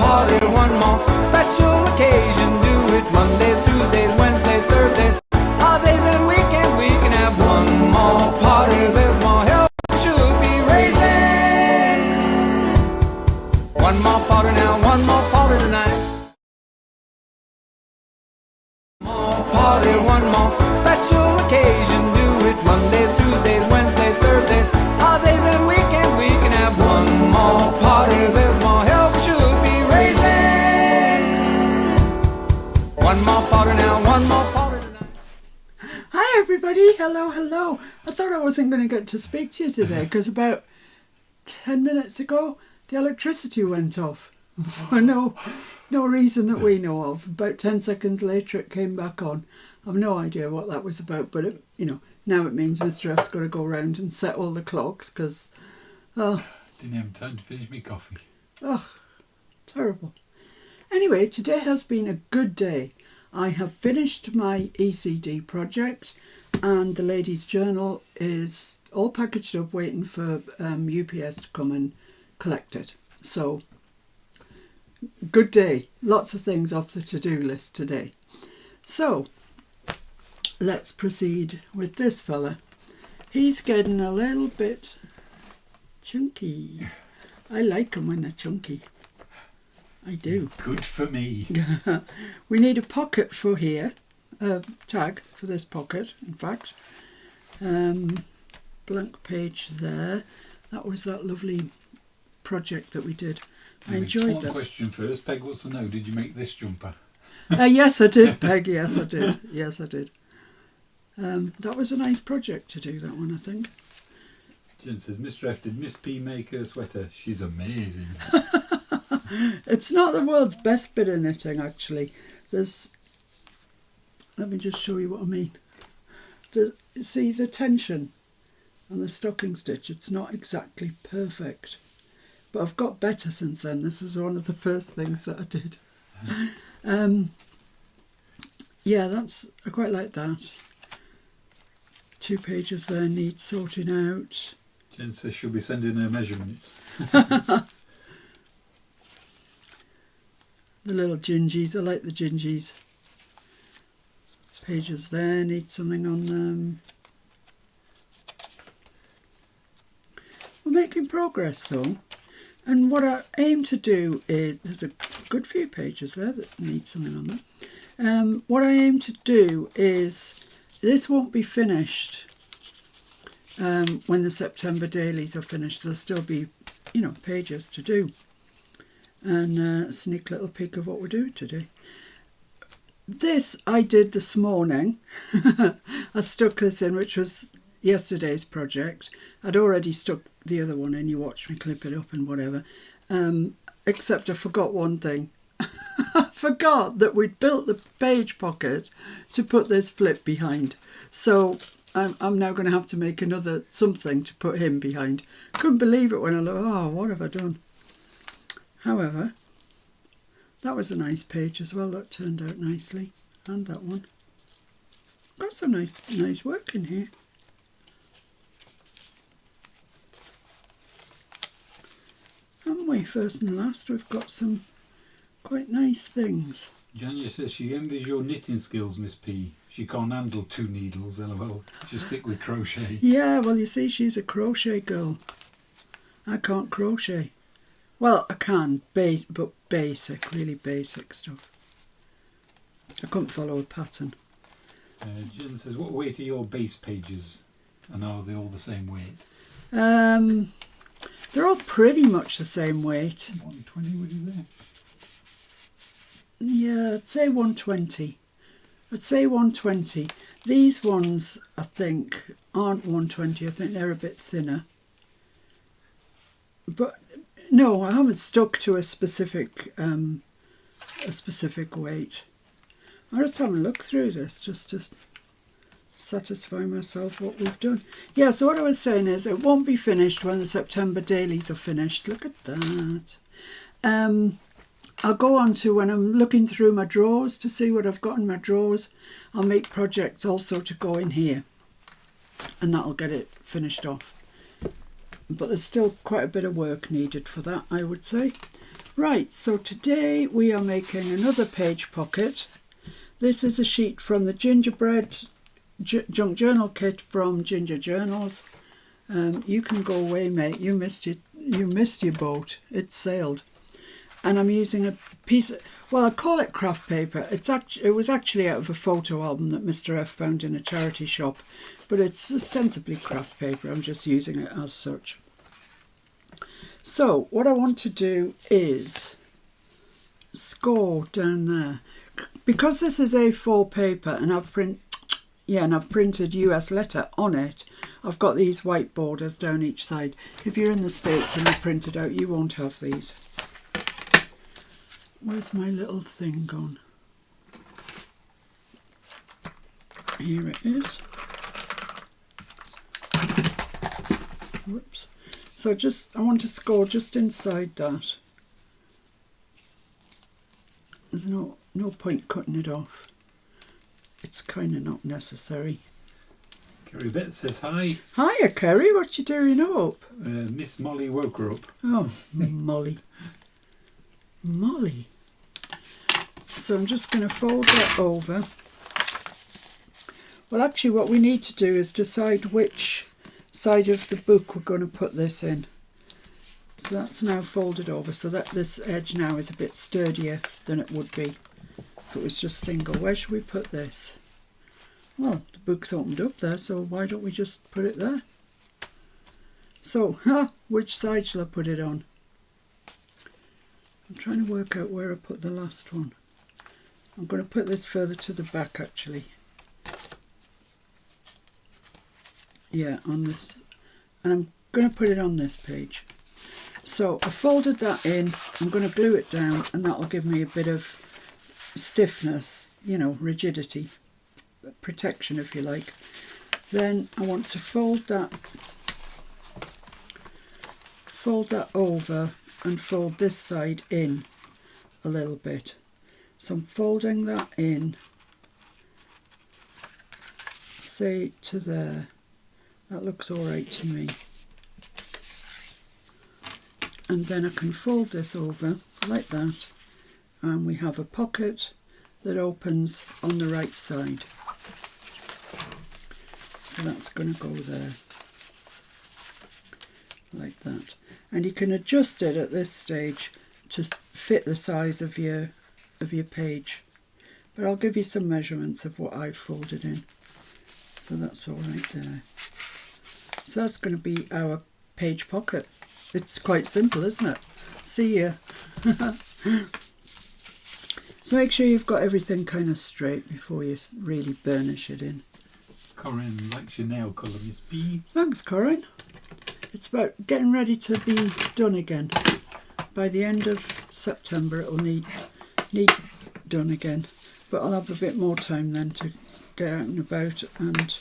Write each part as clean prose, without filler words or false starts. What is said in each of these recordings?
party, one more special occasion. Do it Mondays, Tuesdays, Wednesdays, Thursdays, holidays and weekends. We can have one more party. There's more hell should be raising. One more party now, one more party tonight. More party, one more special occasion. Do it Mondays, Tuesdays, Wednesdays, Thursdays, holidays and weekends. We can have one more party. There's more help should be raising. One more party now, one more party tonight. Hi everybody, hello. I thought I wasn't going to get to speak to you today because about 10 minutes ago the electricity went off for no reason that we know of. About 10 seconds later it came back on. I've no idea what that was about, but it, now it means Mr F's got to go round and set all the clocks because didn't have time to finish my coffee. Oh, terrible. Anyway, today has been a good day. I have finished my ECD project and the ladies' journal is all packaged up waiting for UPS to come and collect it. So, good day. Lots of things off the to-do list today. So, let's proceed with this fella. He's getting a little bit chunky. I like them when they're chunky. I do. Good for me. We need a pocket for here, a tag for this pocket, in fact. Blank page there. That was that lovely project that we did. I enjoyed that. One question first. Peg wants to know, did you make this jumper? Yes, I did, Peg. Yes, I did. Yes, I did. That was a nice project to do, that one, I think. Jen says, Mr F, did Miss P make her sweater? She's amazing. It's not the world's best bit of knitting, actually. Let me just show you what I mean. See the tension on the stocking stitch, it's not exactly perfect. But I've got better since then. This was one of the first things that I did. Yeah, I quite like that. 2 pages there need sorting out. Jen says she'll be sending her measurements. The little gingies, I like the gingies. Pages there need something on them. We're making progress though. And what I aim to do is, there's a good few pages there that need something on them. What I aim to do is, this won't be finished when the September dailies are finished. There'll still be, pages to do. And a sneak little peek of what we're doing today. This I did this morning. I stuck this in, which was yesterday's project. I'd already stuck the other one in. You watched me clip it up and whatever. Except I forgot one thing. I forgot that we'd built the page pocket to put this flip behind. So I'm now going to have to make another something to put him behind. Couldn't believe it when I looked, what have I done? However, that was a nice page as well. That turned out nicely. And that one. Got some nice work in here. Haven't we? First and last, we've got some quite nice things. Janya says she envies your knitting skills, Miss P. She can't handle 2 needles, lol. She'll stick with crochet. Yeah, well, you see, she's a crochet girl. I can't crochet. Well, I can, but basic, really basic stuff. I couldn't follow a pattern. Jen says, what weight are your base pages? And are they all the same weight? They're all pretty much the same weight. 120, would you say? Yeah, I'd say 120. I'd say 120. These ones, I think, aren't 120. I think they're a bit thinner. But no, I haven't stuck to a specific weight. I'll just have a look through this just to satisfy myself what we've done. Yeah, so what I was saying is it won't be finished when the September dailies are finished. Look at that. I'll go on to when I'm looking through my drawers to see what I've got in my drawers. I'll make projects also to go in here and that'll get it finished off. But there's still quite a bit of work needed for that, I would say. Right, so today we are making another page pocket. This is a sheet from the gingerbread junk journal kit from Ginger Journals. You can go away, mate. You missed your boat. It sailed. And I'm using a piece of, well, I call it craft paper. It was actually out of a photo album that Mr. F found in a charity shop, but it's ostensibly craft paper. I'm just using it as such. So what I want to do is score down there. Because this is A4 paper and I've printed US letter on it, I've got these white borders down each side. If you're in the States and you print it out, you won't have these. Where's my little thing gone? Here it is. Whoops. So I want to score just inside that. There's no point cutting it off. It's kind of not necessary. Kerry Betts says hi. Hiya, Kerry. What you doing up? Miss Molly woke her up. Oh, Molly. Molly. So I'm just going to fold that over. Well, actually what we need to do is decide which side of the book we're going to put this in. So that's now folded over, so that this edge now is a bit sturdier than it would be if it was just single. Where should we put this? Well, the book's opened up there, so why don't we just put it there? So, which side shall I put it on? I'm trying to work out where I put the last one. I'm going to put this further to the back actually. Yeah, on this, and I'm going to put it on this page. So I folded that in, I'm going to glue it down, and that'll give me a bit of stiffness, you know, rigidity, protection if you like. Then I want to fold that over and fold this side in a little bit. So I'm folding that in, say to there. That looks alright to me. And then I can fold this over like that, and we have a pocket that opens on the right side. So that's going to go there like that. And you can adjust it at this stage to fit the size of your page. But I'll give you some measurements of what I've folded in. So that's all right there. So that's going to be our page pocket. It's quite simple, isn't it? See ya. So make sure you've got everything kind of straight before you really burnish it in. Corinne likes your nail colour, Miss B. Thanks, Corinne. It's about getting ready to be done again. By the end of September it'll need done again. But I'll have a bit more time then to get out and about. And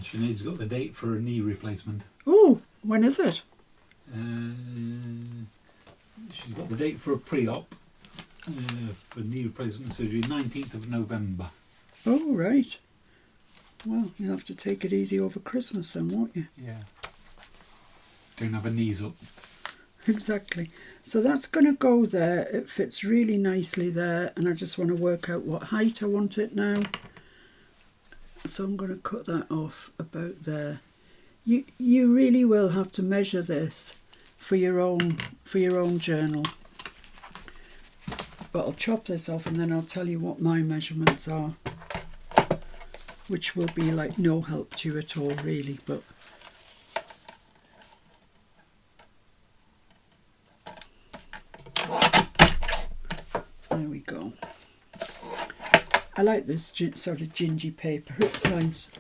Sinead's got the date for a knee replacement. oh, when is it? She's got the date for a pre-op for knee replacement surgery, 19th of November. Oh, right. Well, you'll have to take it easy over Christmas then, won't you? Yeah. Don't have her knees up. Exactly. So that's going to go there. It fits really nicely there, and I just want to work out what height I want it now. So I'm going to cut that off about there. You really will have to measure this for your own journal. But I'll chop this off and then I'll tell you what my measurements are, which will be like no help to you at all really, but there we go. I like this sort of gingy paper, it's nice.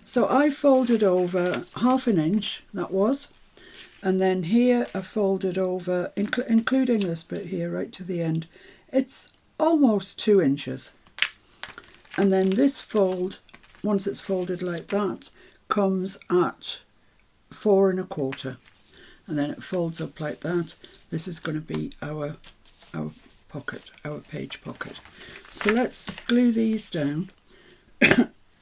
So I folded over 1/2 inch, that was, and then here I folded over, including this bit here right to the end, it's almost 2 inches. And then this fold, once it's folded like that, comes at 4 1/4, and then it folds up like that. This is going to be our pocket, our page pocket. So let's glue these down.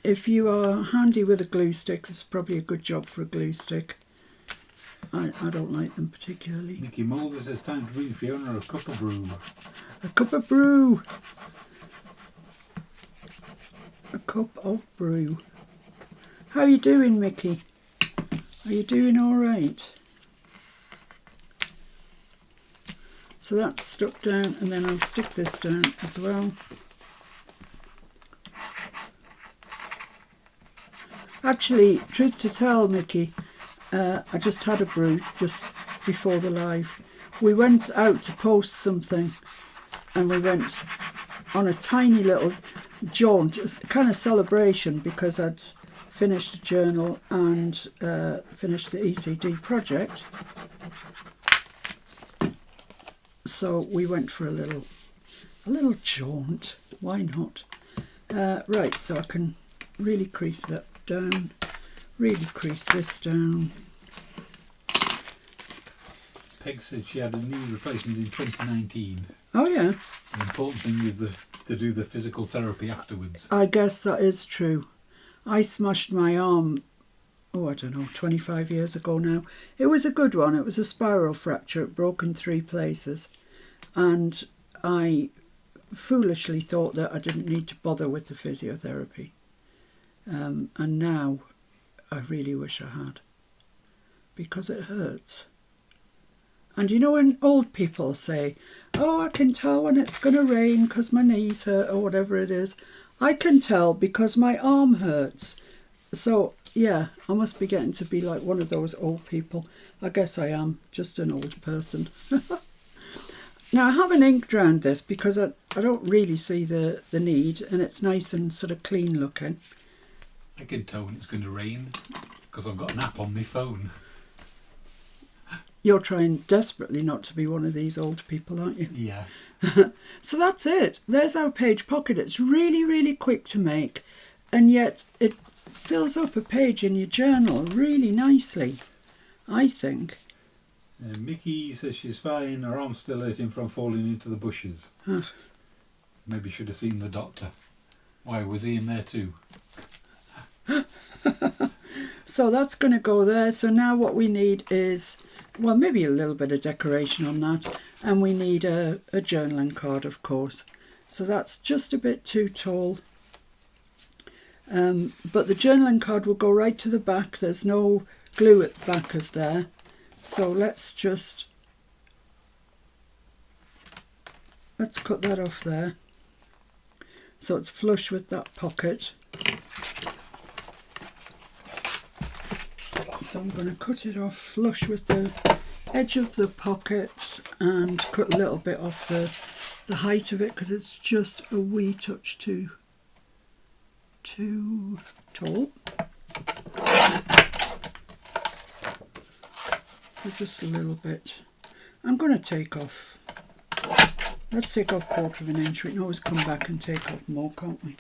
If you are handy with a glue stick, this is probably a good job for a glue stick. I don't like them particularly. Mickey Mulder says time to bring Fiona a cup of brew. A cup of brew. A cup of brew. How are you doing, Mickey? Are you doing all right? So that's stuck down, and then I'll stick this down as well. Actually, truth to tell, Mickey, I just had a brew just before the live. We went out to post something, and we went on a tiny little jaunt, a kind of celebration, because I'd finished a journal and finished the ECD project. So we went for a little jaunt. Why not? Right, so I can really crease that down, really crease this down. Peg said she had a knee replacement in 2019. Oh yeah. The important thing is to do the physical therapy afterwards. I guess that is true. I smashed my arm, I don't know, 25 years ago now. It was a good one. It was a spiral fracture. It broke in 3 places. And I foolishly thought that I didn't need to bother with the physiotherapy. And now I really wish I had. Because it hurts. And you know when old people say, oh, I can tell when it's going to rain because my knees hurt or whatever it is. I can tell because my arm hurts. So, yeah, I must be getting to be like one of those old people. I guess I am, just an old person. Now, I haven't inked around this because I don't really see the need, and it's nice and sort of clean looking. I can tell when it's going to rain because I've got an app on my phone. You're trying desperately not to be one of these old people, aren't you? Yeah. So that's it. There's our page pocket. It's really, really quick to make, and yet it fills up a page in your journal really nicely, I think. Mickey says she's fine, her arm's still hurting from falling into the bushes. Maybe should have seen the doctor. Why, was he in there too? So that's going to go there. So now what we need is, well, maybe a little bit of decoration on that. And we need a journaling card, of course. So that's just a bit too tall. But the journaling card will go right to the back. There's no glue at the back of there. So let's cut that off there. So it's flush with that pocket. So I'm going to cut it off flush with the edge of the pocket and cut a little bit off the height of it because it's just a wee touch too tall. So just a little bit. I'm going to take off. Let's take off 1/4 of an inch. We can always come back and take off more, can't we?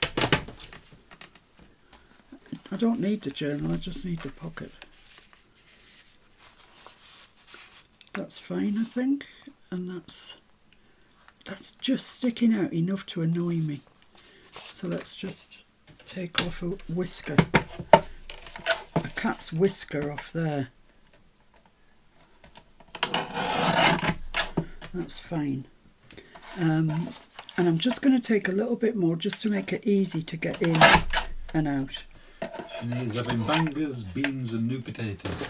I don't need the journal, I just need the pocket. That's fine, I think. And that's just sticking out enough to annoy me. So let's just take off a whisker. A cat's whisker off there. That's fine. And I'm just going to take a little bit more just to make it easy to get in and out. She needs having bangers, beans and new potatoes.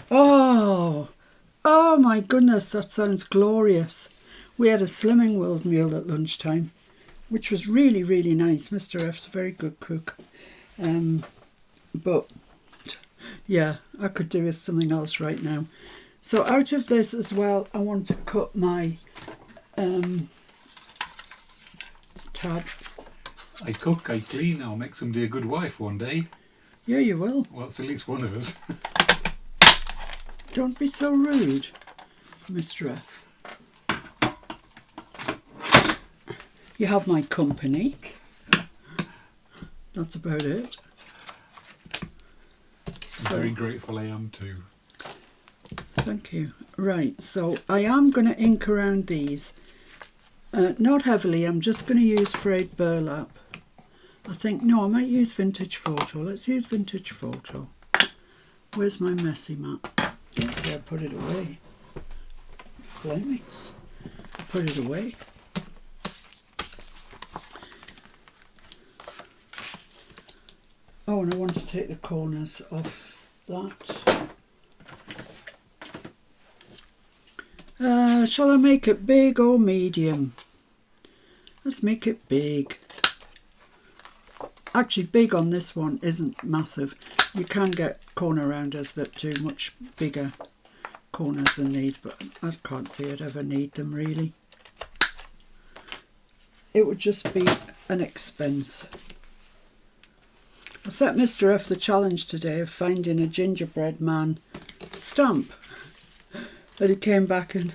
Oh my goodness, that sounds glorious. We had a Slimming World meal at lunchtime, which was really, really nice. Mr. F's a very good cook. But yeah, I could do with something else right now. So out of this as well, I want to cut my tab. I cook, I clean, I'll make somebody a good wife one day. Yeah, you will. Well, it's at least one of us. Don't be so rude, Mr. F. You have my company. That's about it. I'm very grateful I am too. Thank you. Right, so I am going to ink around these. Not heavily, I'm just going to use frayed burlap. I think, no, I might use vintage photo. Let's use vintage photo. Where's my messy mat? Don't say I put it away. Blame me. I put it away. Oh, and I want to take the corners off that. Shall I make it big or medium? Let's make it big. Actually, big on this one isn't massive. You can get corner rounders that do much bigger corners than these, but I can't see I'd ever need them really. It would just be an expense. I set Mr. F the challenge today of finding a gingerbread man stamp. And he came back and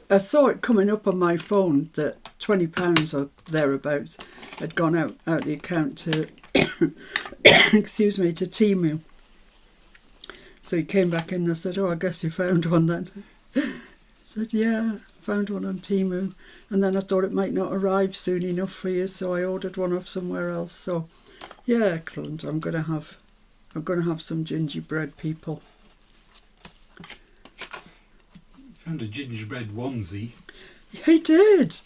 I saw it coming up on my phone that £20 or thereabouts had gone out the account to excuse me, to Temu. So he came back in and I said, oh, I guess you found one then. He said, yeah, I found one on Temu. And then I thought it might not arrive soon enough for you, so I ordered one off somewhere else. So yeah, excellent. I'm gonna have some gingerbread people. Found a gingerbread onesie. He did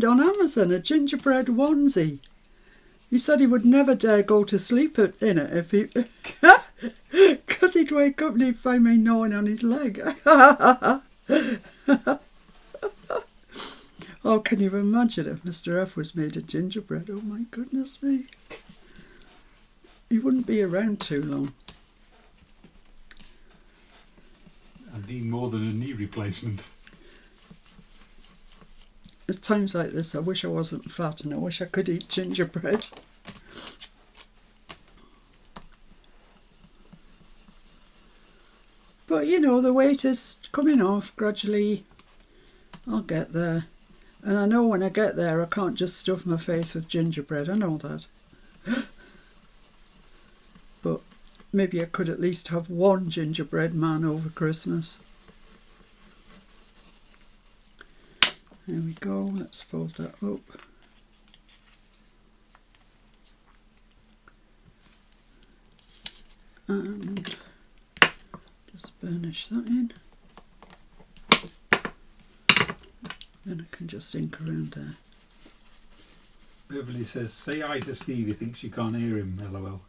on Amazon, a gingerbread onesie. He said he would never dare go to sleep in it if he, because he'd wake up and he'd find me gnawing on his leg. Oh, can you imagine if Mr. F was made of gingerbread? Oh my goodness me. He wouldn't be around too long. I'd need more than a knee replacement. At times like this, I wish I wasn't fat and I wish I could eat gingerbread. But you know, the weight is coming off gradually. I'll get there. And I know when I get there, I can't just stuff my face with gingerbread. I know that. But maybe I could at least have one gingerbread man over Christmas. There we go, let's fold that up. And just burnish that in. Then I can just ink around there. Beverly says, say hi to Steve, he thinks you can't hear him, lol.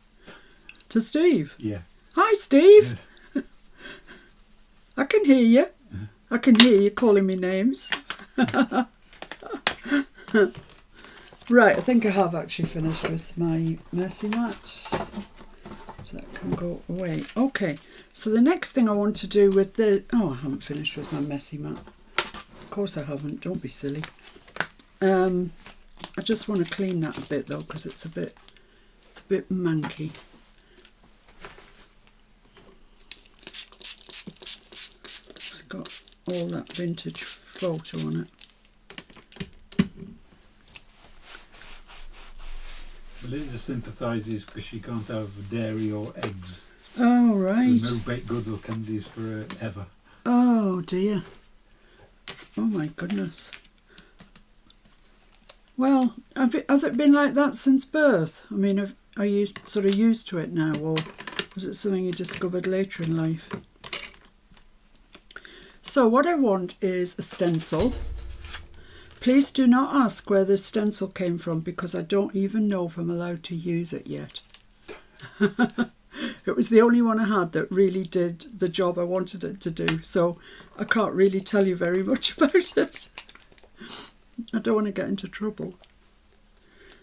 To Steve? Yeah. Hi Steve! I can hear you. I can hear you calling me names. Right, I think I have actually finished with my messy mat. So that can go away. Okay, so the next thing I want to do with the... Oh, I haven't finished with my messy mat. Of course I haven't, don't be silly. I just want to clean that a bit though, because it's a bit manky. It's got all that vintage photo on it. Belinda sympathises because she can't have dairy or eggs. Oh, right. So no baked goods or candies for her ever. Oh, dear. Oh, my goodness. Well, has it been like that since birth? I mean, are you sort of used to it now, or was it something you discovered later in life? So what I want is a stencil. Please do not ask where this stencil came from, because I don't even know if I'm allowed to use it yet. It was the only one I had that really did the job I wanted it to do, so I can't really tell you very much about it. I don't want to get into trouble.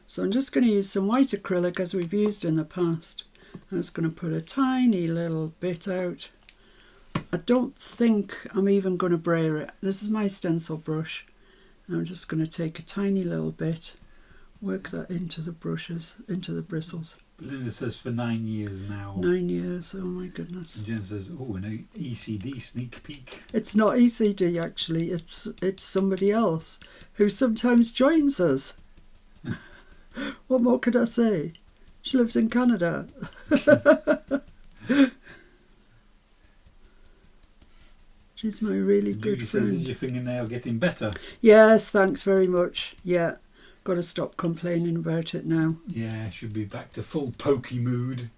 So I'm just going to use some white acrylic as we've used in the past. I'm just going to put a tiny little bit out. I don't think I'm even going to brayer it. This is my stencil brush. I'm just going to take a tiny little bit, work that into the brushes, into the bristles. Belinda says for 9 years now. 9 years, oh my goodness. And Jen says, oh, an ECD sneak peek. It's not ECD actually, it's somebody else who sometimes joins us. What more could I say? She lives in Canada. She's my really good friend. Judy says, is your fingernail getting better? Yes, thanks very much. Yeah, got to stop complaining about it now. Yeah, should be back to full pokey mood.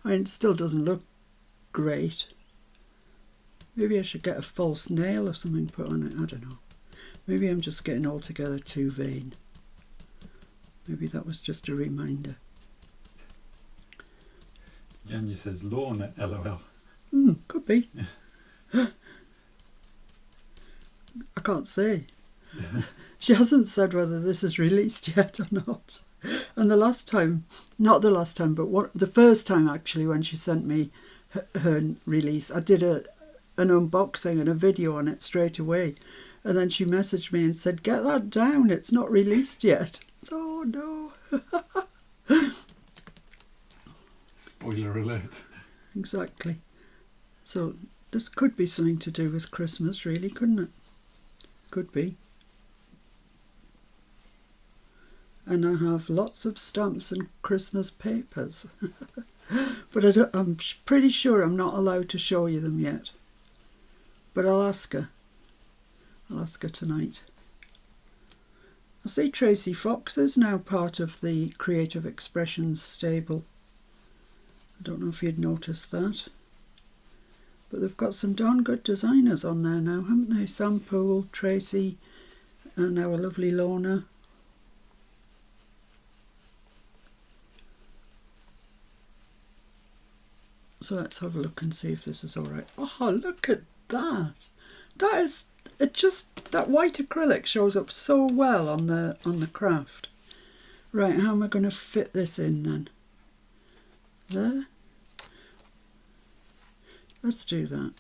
I mean, it still doesn't look great. Maybe I should get a false nail or something put on it. I don't know. Maybe I'm just getting altogether too vain. Maybe that was just a reminder. Janja says Lorna, LOL. Could be. I can't say. She hasn't said whether this is released yet or not. And the last time, not the last time, but the first time actually, when she sent me her release, I did an unboxing and a video on it straight away. And then she messaged me and said, "Get that down, it's not released yet." Oh no. Spoiler alert. Exactly. So this could be something to do with Christmas, really, couldn't it? Could be. And I have lots of stamps and Christmas papers. But I'm pretty sure I'm not allowed to show you them yet. But I'll ask her. I'll ask her tonight. I see Tracy Fox is now part of the Creative Expressions stable. I don't know if you'd noticed that. But they've got some darn good designers on there now, haven't they? Sam Poole, Tracy, and our lovely Lorna. So let's have a look and see if this is all right. Oh, look at that! That is, that white acrylic shows up so well on the craft. Right, how am I going to fit this in then? There. Let's do that.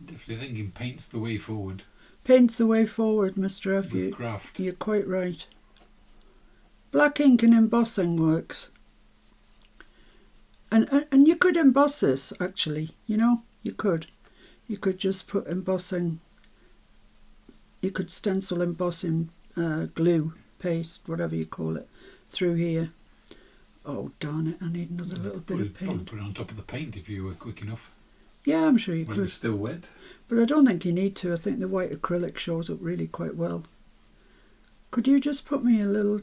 Definitely thinking paint's the way forward. Paint's the way forward, Mr. F. With craft. You're quite right. Black ink and embossing works. And you could emboss this, actually, you know, you could. You could just put embossing, you could stencil embossing glue, paste, whatever you call it, through here. Oh, darn it, I need another little bit of paint. Put it on top of the paint if you were quick enough. Yeah, I'm sure you when could. It's still wet. But I don't think you need to. I think the white acrylic shows up really quite well. Could you just put me a little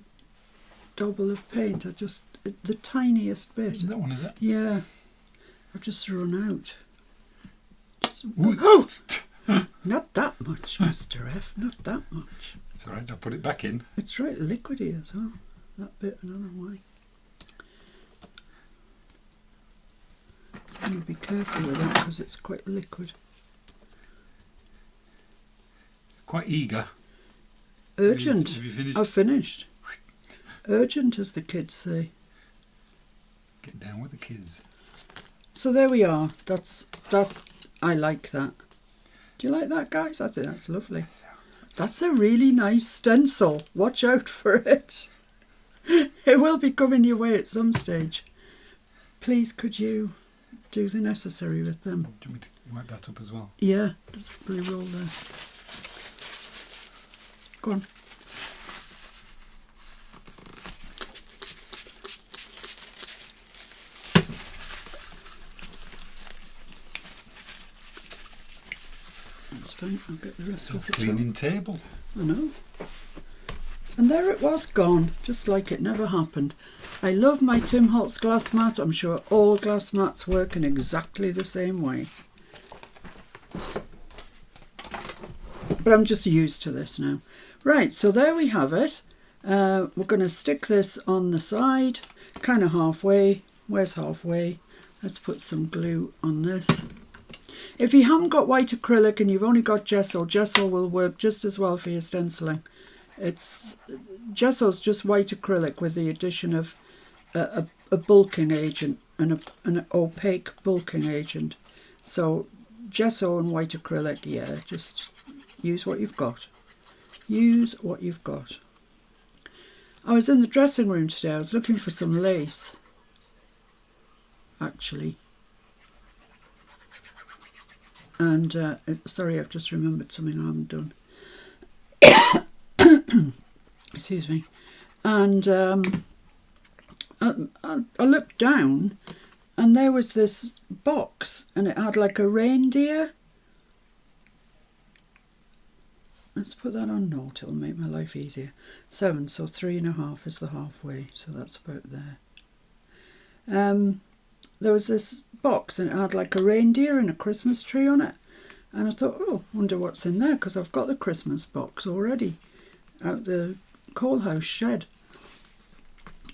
double of paint? The tiniest bit. That one, is it? Yeah. I've just run out. Oh! Not that much, Mr. F. Not that much. It's alright, I'll put it back in. It's right liquidy as well. That bit, I don't know why. So I'm going to be careful with that because it's quite liquid. Quite eager. Urgent. Have you finished? I've finished. Urgent, as the kids say. Get down with the kids. So there we are. That. I like that. Do you like that, guys? I think that's lovely. That's a really nice stencil. Watch out for it. It will be coming your way at some stage. Please, could you do the necessary with them? Do you want me to wipe that up as well? Yeah, just re-roll there. Go on. That's fine, I'll get the rest of it. Cleaning table. I know. And there it was, gone, just like it never happened. I love my Tim Holtz glass mat. I'm sure all glass mats work in exactly the same way. But I'm just used to this now. Right, so there we have it. We're going to stick this on the side, kind of halfway. Where's halfway? Let's put some glue on this. If you haven't got white acrylic and you've only got gesso, gesso will work just as well for your stenciling. Gesso's just white acrylic with the addition of a bulking agent, an opaque bulking agent. So gesso and white acrylic, yeah, just use what you've got. Use what you've got. I was in the dressing room today. I was looking for some lace, actually. And, sorry, I've just remembered something I haven't done. Excuse me. And I looked down and there was this box and it had like a reindeer. let's put that on note, it'll make my life easier. 7, so 3.5 is the halfway, so that's about there. There was this box and it had like a reindeer and a Christmas tree on it, and I thought, oh, wonder what's in there, because I've got the Christmas box already out the coal house shed.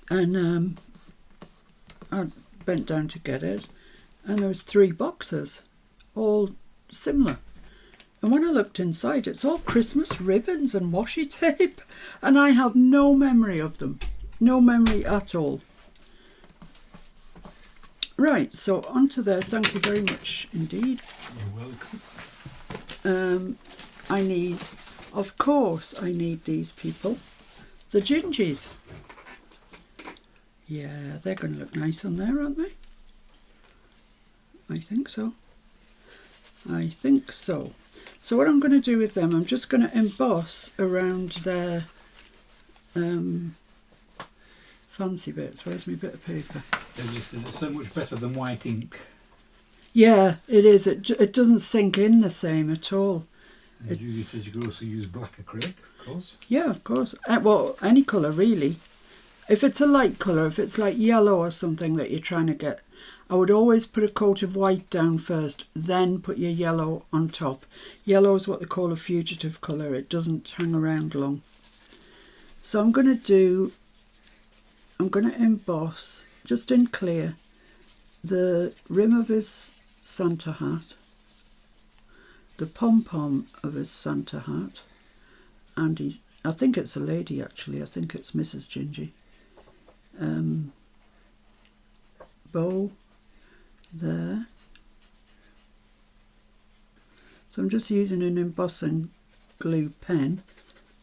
And I bent down to get it, and there was 3 boxes, all similar. And when I looked inside, it's all Christmas ribbons and washi tape, and I have no memory of them. No memory at all. Right, so onto there. Thank you very much indeed. You're welcome. I need, of course, I need these people. The gingies. Yeah, they're going to look nice on there, aren't they? I think so. I think so. So what I'm going to do with them, I'm just going to emboss around their fancy bits. Where's my bit of paper? It's so much better than white ink. Yeah, it is. It doesn't sink in the same at all. And you said you could also use black acrylic, of course. Yeah, of course. Well, any colour really. If it's a light colour, if it's like yellow or something that you're trying to get, I would always put a coat of white down first, then put your yellow on top. Yellow is what they call a fugitive colour. It doesn't hang around long. So I'm going to emboss, just in clear, the rim of his Santa hat, the pom-pom of his Santa hat, and I think it's a lady actually, I think it's Mrs. Gingy. Bow there. So I'm just using an embossing glue pen.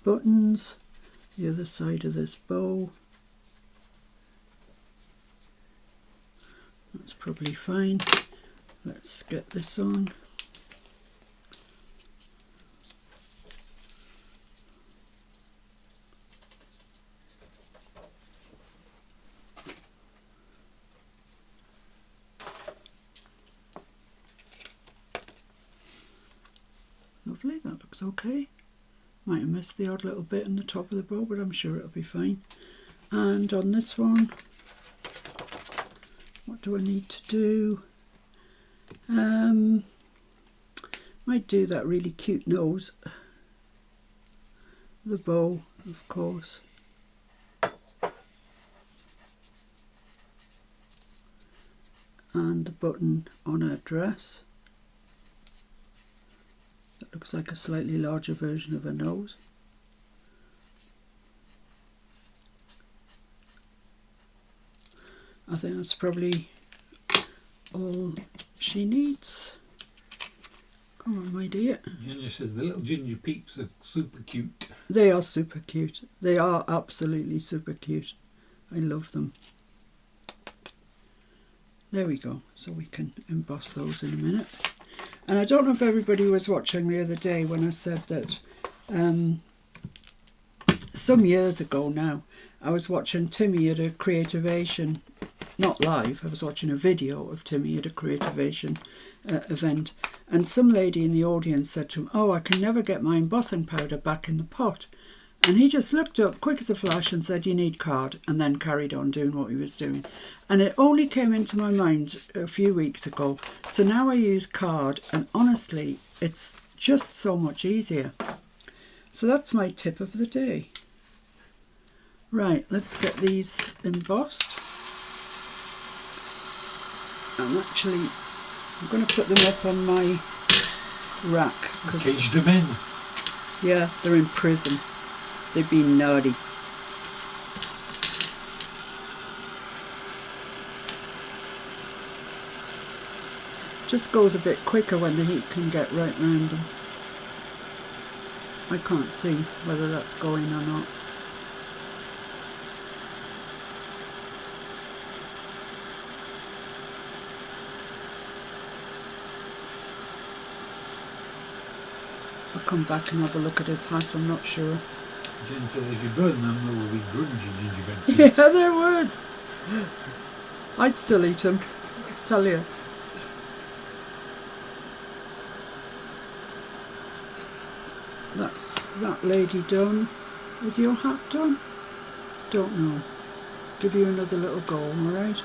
Buttons, the other side of this bow. That's probably fine. Let's get this on. Lovely, that looks okay. Might have missed the odd little bit in the top of the bow, but I'm sure it'll be fine. And on this one, what do I need to do? Might do that really cute nose. The bow, of course. And the button on her dress. That looks like a slightly larger version of her nose. I think that's probably all she needs. Come on, my dear. Ginger says the little ginger peeps are super cute. They are super cute. They are absolutely super cute. I love them. There we go. So we can emboss those in a minute. And I don't know if everybody was watching the other day when I said that some years ago now, I was watching Timmy at a Creativation, not live, I was watching a video of Timmy at a Creativation event, and some lady in the audience said to him, oh, I can never get my embossing powder back in the pot. And he just looked up quick as a flash and said, you need card, and then carried on doing what he was doing. And it only came into my mind a few weeks ago. So now I use card, and honestly, it's just so much easier. So that's my tip of the day. Right, let's get these embossed. I'm going to put them up on my rack. Caged them in. Yeah, they're in prison. They've been naughty. Just goes a bit quicker when the heat can get right round them. I can't see whether that's going or not. I'll come back and have a look at his hat, I'm not sure. Jen says if you burn them, there will be grungy gingerbread Yeah, peeps. there would. I'd still eat them, I tell you. That's that lady done. Is your hat done? Don't know. Give you another little go, alright?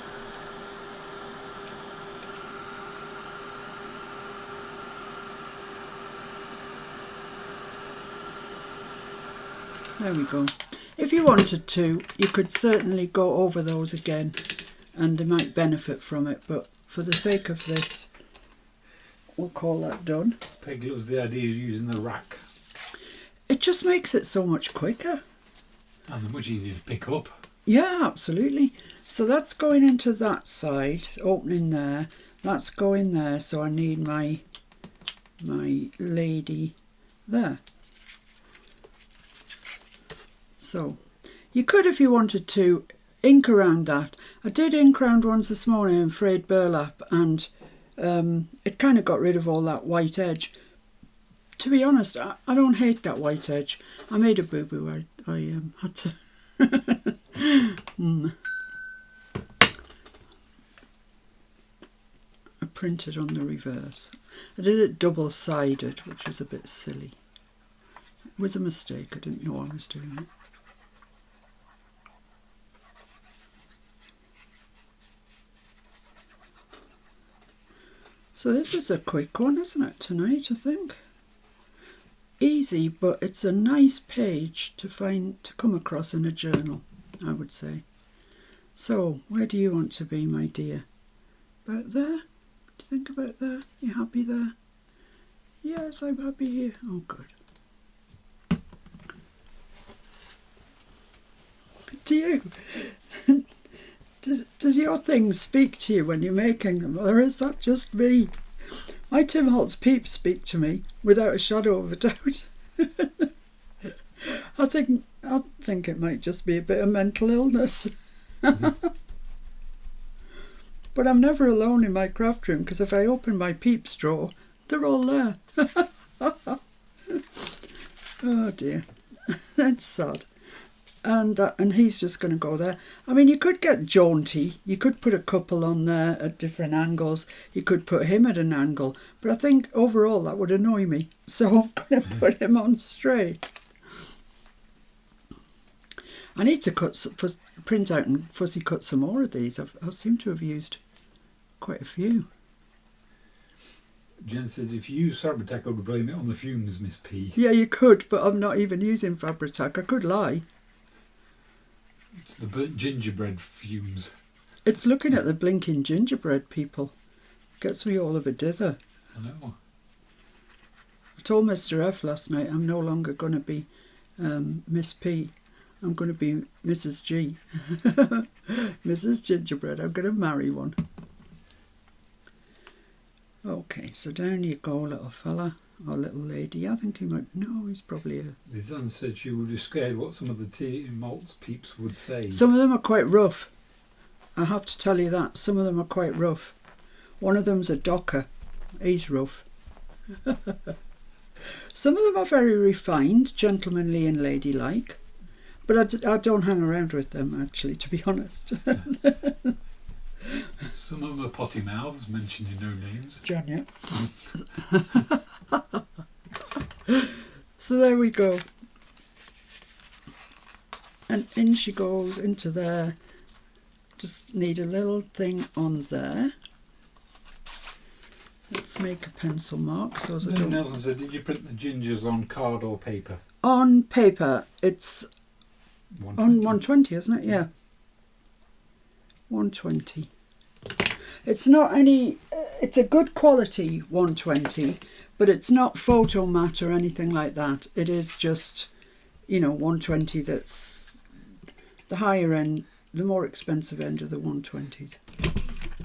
There we go. If you wanted to, you could certainly go over those again and they might benefit from it, but for the sake of this, we'll call that done. Peg loves the idea of using the rack. It just makes it so much quicker. And they're much easier to pick up. Yeah, absolutely. So that's going into that side, opening there. That's going there, so I need my lady there. So you could, if you wanted to, ink around that. I did ink around ones this morning in frayed burlap, and it kind of got rid of all that white edge. To be honest, I don't hate that white edge. I made a boo-boo. I had to... I printed on the reverse. I did it double-sided, which was a bit silly. It was a mistake. I didn't know I was doing it. So this is a quick one, isn't it, tonight, I think? Easy, but it's a nice page to come across in a journal, I would say. So, where do you want to be, my dear? About there? Do you think about there? You happy there? Yes, I'm happy here. Oh, good. Do you? Does your thing speak to you when you're making them, or is that just me? My Tim Holtz peeps speak to me without a shadow of a doubt. I think it might just be a bit of mental illness. But I'm never alone in my craft room, because if I open my peeps drawer, they're all there. Oh dear, that's sad. And he's just going to go there. I mean, you could get jaunty. You could put a couple on there at different angles. You could put him at an angle. But I think overall that would annoy me. So I'm going to put him on straight. I need to print out and fussy cut some more of these. I seem to have used quite a few. Jen says, if you use Fabri-Tac, I would blame it on the fumes, Miss P. Yeah, you could, but I'm not even using Fabri-Tac. I could lie. It's the burnt gingerbread fumes. It's looking at the blinking gingerbread, people. Gets me all of a dither. I know. I told Mr. F last night I'm no longer going to be Miss P. I'm going to be Mrs. G. Mrs. Gingerbread. I'm going to marry one. Okay, so down you go, little fella. Or little lady. I think he might... No, he's probably a... Lisanne said she would be scared what some of the tea malts peeps would say. Some of them are quite rough. I have to tell you that. Some of them are quite rough. One of them's a docker. He's rough. Some of them are very refined, gentlemanly and ladylike. But I don't hang around with them, actually, to be honest. Some of them are potty mouths, mentioning no names. John, yeah. So there we go. And in she goes into there. Just need a little thing on there. Let's make a pencil mark. So as I don't... Nelson said, did you print the gingers on card or paper? On paper. It's 120. on 120, isn't it? Yeah. 120. It's not any... It's a good quality 120, but it's not photo matte or anything like that. It is just, 120 that's the higher end, the more expensive end of the 120s.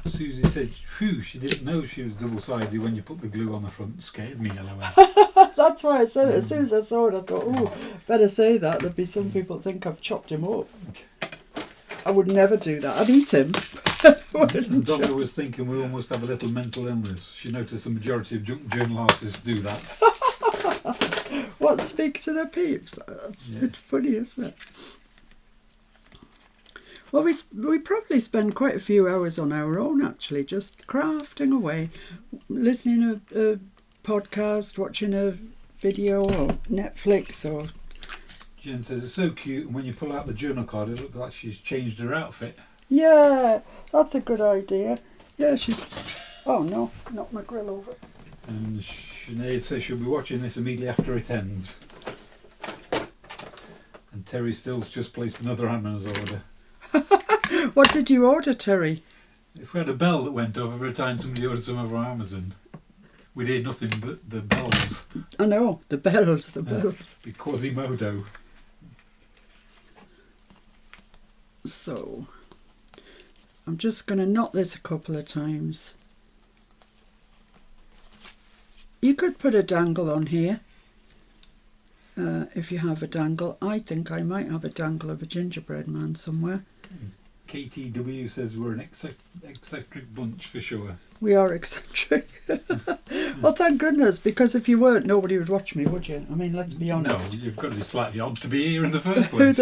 Susie said, phew, she didn't know she was double-sided when you put the glue on the front. Scared me, LOL. That's why I said it. As soon as I saw it, I thought, oh, better say that. There'd be some people think I've chopped him up. I would never do that. I'd eat him. Donna was thinking we almost have a little mental illness. She noticed the majority of junk journal artists do that. What, speak to their peeps? It's funny, isn't it? Well, we probably spend quite a few hours on our own, actually, just crafting away, listening to a podcast, watching a video or Netflix or... Jen says it's so cute, and when you pull out the journal card, it looks like she's changed her outfit. Yeah, that's a good idea. Yeah, she's... Oh no, knocked my grill over. And Sinead says she'll be watching this immediately after it ends. And Terry Still's just placed another Amazon order. What did you order, Terry? If we had a bell that went off every time somebody ordered something from Amazon, we'd hear nothing but the bells. I know, the bells, the bells. The Quasimodo. So, I'm just going to knot this a couple of times. You could put a dangle on here, if you have a dangle. I think I might have a dangle of a gingerbread man somewhere. KTW says we're an eccentric bunch for sure. We are eccentric. Well, thank goodness, because if you weren't, nobody would watch me, would you? I mean, let's be honest. No, you've got to be slightly odd to be here in the first place.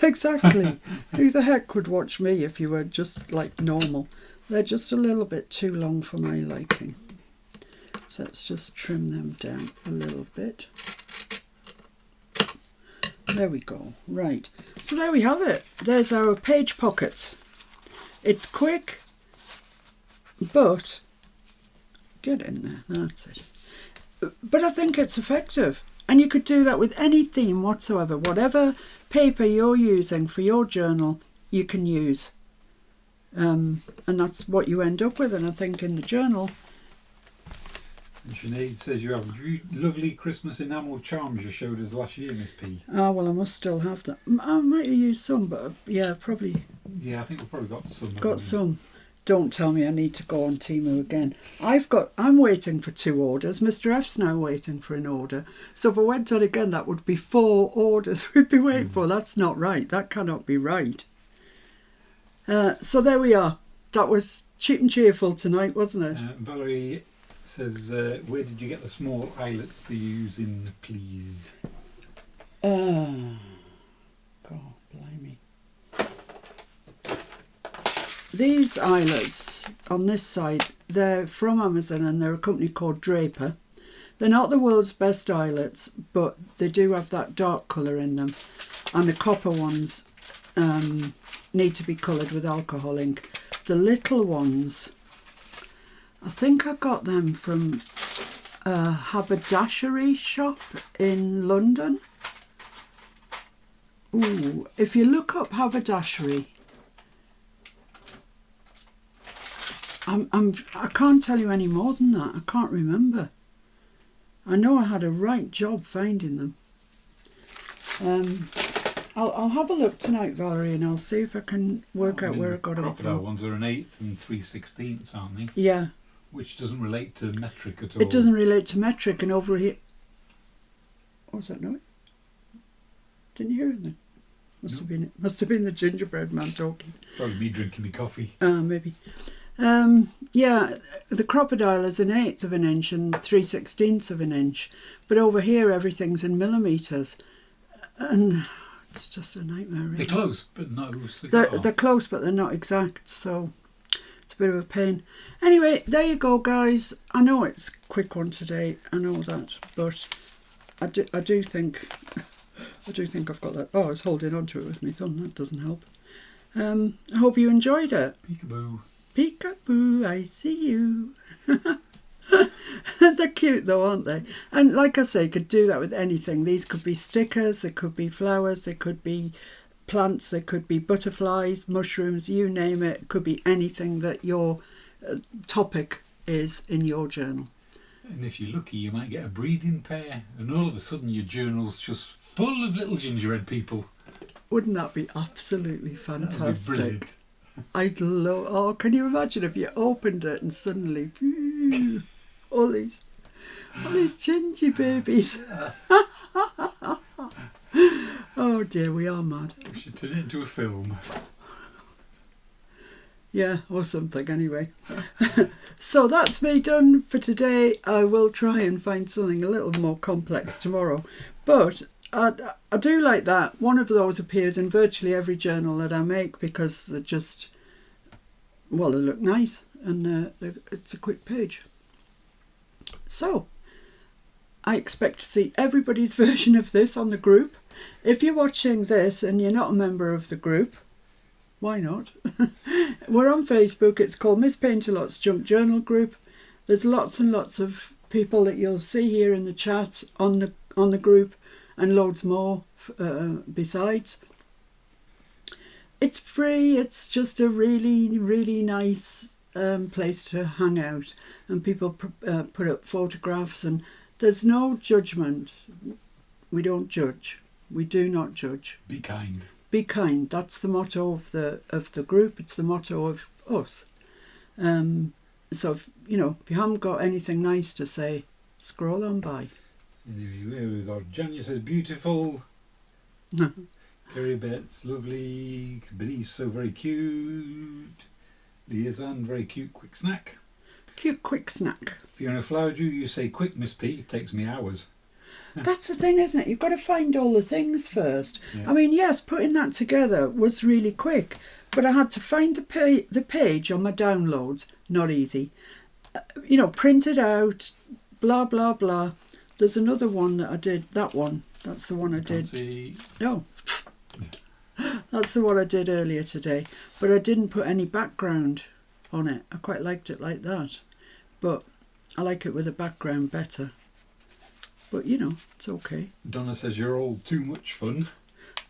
Exactly. Who the heck would watch me if you were just like normal? They're just a little bit too long for my liking. So let's just trim them down a little bit. There we go. Right. So there we have it. There's our page pocket. It's quick, but get in there. That's it. But I think it's effective. And you could do that with any theme whatsoever. Whatever paper you're using for your journal, you can use. And that's what you end up with. And I think in the journal... And Sinead says you have lovely Christmas enamel charms you showed us last year, Miss P. Ah, well, I must still have that. I might have used some, but yeah, probably... Yeah, I think we've probably got some. Got some. Don't tell me I need to go on Temu again. I'm waiting for 2 orders. Mr. F's now waiting for an order. So if I went on again, that would be 4 orders we'd be waiting for. That's not right. That cannot be right. So there we are. That was cheap and cheerful tonight, wasn't it? Valerie says, where did you get the small eyelets to use in, please? God, blimey. These eyelets on this side, they're from Amazon and they're a company called Draper. They're not the world's best eyelets, but they do have that dark colour in them. And the copper ones need to be coloured with alcohol ink. The little ones, I think I got them from a haberdashery shop in London. Ooh, if you look up haberdashery, I can't tell you any more than that. I can't remember. I know I had a right job finding them. I'll have a look tonight, Valerie, and I'll see if I can work out where I got them from. Crocodile ones are 1/8 and 3/16, aren't they? Yeah. Which doesn't relate to metric at all. It doesn't relate to metric, and over here... What was that noise? Didn't you hear anything? Must have been the gingerbread man talking. Probably me drinking my coffee. Maybe. Yeah, the crocodile is 1/8 of an inch and 3/16 of an inch, but over here everything's in millimetres, and it's just a nightmare. Really. They're close, but no. They're close, but they're not exact, so it's a bit of a pain. Anyway, there you go, guys. I know it's a quick one today. I know that, but I do think I've got that. Oh, I was holding on to it with my thumb. That doesn't help. I hope you enjoyed it. Peekaboo. Peekaboo, I see you. They're cute though, aren't they? And like I say, you could do that with anything. These could be stickers, it could be flowers, it could be plants, they could be butterflies, mushrooms, you name it. It could be anything that your topic is in your journal. And if you're lucky, you might get a breeding pair, and all of a sudden your journal's just full of little gingerbread people. Wouldn't that be absolutely fantastic? That would be brilliant. I'd love... Oh, can you imagine if you opened it and suddenly... Phew, all these gingy babies. Oh dear, we are mad. We should turn it into a film. Yeah, or something anyway. So that's me done for today. I will try and find something a little more complex tomorrow. But I do like that. One of those appears in virtually every journal that I make because they're just, well, they look nice and it's a quick page. So, I expect to see everybody's version of this on the group. If you're watching this and you're not a member of the group, why not? We're on Facebook. It's called Miss Painterlot's Junk Journal Group. There's lots and lots of people that you'll see here in the chat on the group, and loads more besides. It's free. It's just a really, really nice place to hang out, and people put up photographs, and there's no judgment. We don't judge. We do not judge. Be kind. Be kind. That's the motto of the group. It's the motto of us. So if you haven't got anything nice to say, scroll on by. Here we go. Janya says beautiful. Kerry Betts, lovely. Benice, so very cute. Liaison, very cute. Quick snack. Cute quick snack. Fiona Flowerdew, you say quick, Miss P. Takes me hours. That's the thing, isn't it? You've got to find all the things first. Yeah. I mean, yes, putting that together was really quick, but I had to find the page on my downloads. Not easy. Print it out, blah, blah, blah. There's another one that I did. That one. That's the one I did. See. No. That's the one I did earlier today. But I didn't put any background on it. I quite liked it like that. But I like it with a background better. But, it's okay. Donna says you're all too much fun.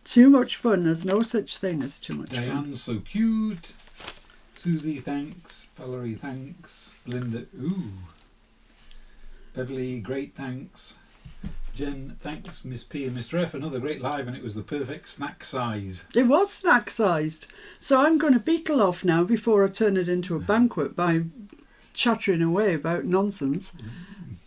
Too much fun. There's no such thing as too much fun. Diane's so cute. Susie, thanks. Valerie, thanks. Belinda, ooh. Beverly, great, thanks. Jen, thanks. Miss P and Mr F, another great live, and it was the perfect snack size. It was snack sized. So I'm going to beetle off now before I turn it into a banquet by chattering away about nonsense.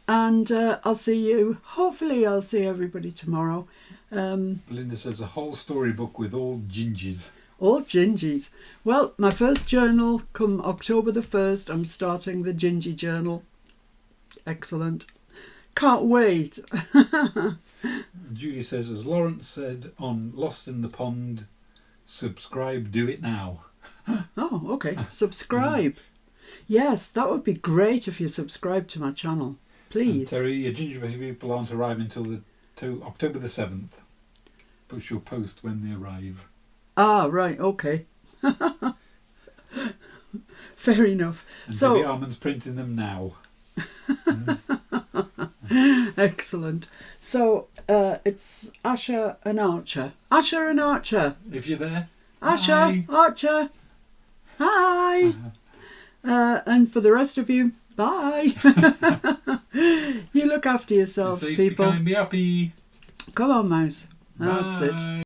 And hopefully I'll see everybody tomorrow. Belinda says a whole storybook with all gingies. All gingies. Well, my first journal come October the 1st. I'm starting the Gingy Journal. Excellent. Can't wait. Julie says, as Lawrence said on Lost in the Pond, subscribe, do it now. Oh, okay. Subscribe. Yes, that would be great if you subscribe to my channel. Please. And Terry, gingerbread people aren't arriving until October the 7th. But she'll post when they arrive. Ah, right, okay. Fair enough. And so Debbie Armand's printing them now. Excellent. So it's Asher and Archer. Asher and Archer. If you're there. Asher, Hi. Archer. Hi. And for the rest of you, bye. You look after yourselves, Safe, people. Be kind, be happy. Come on, Mouse. That's it. Bye.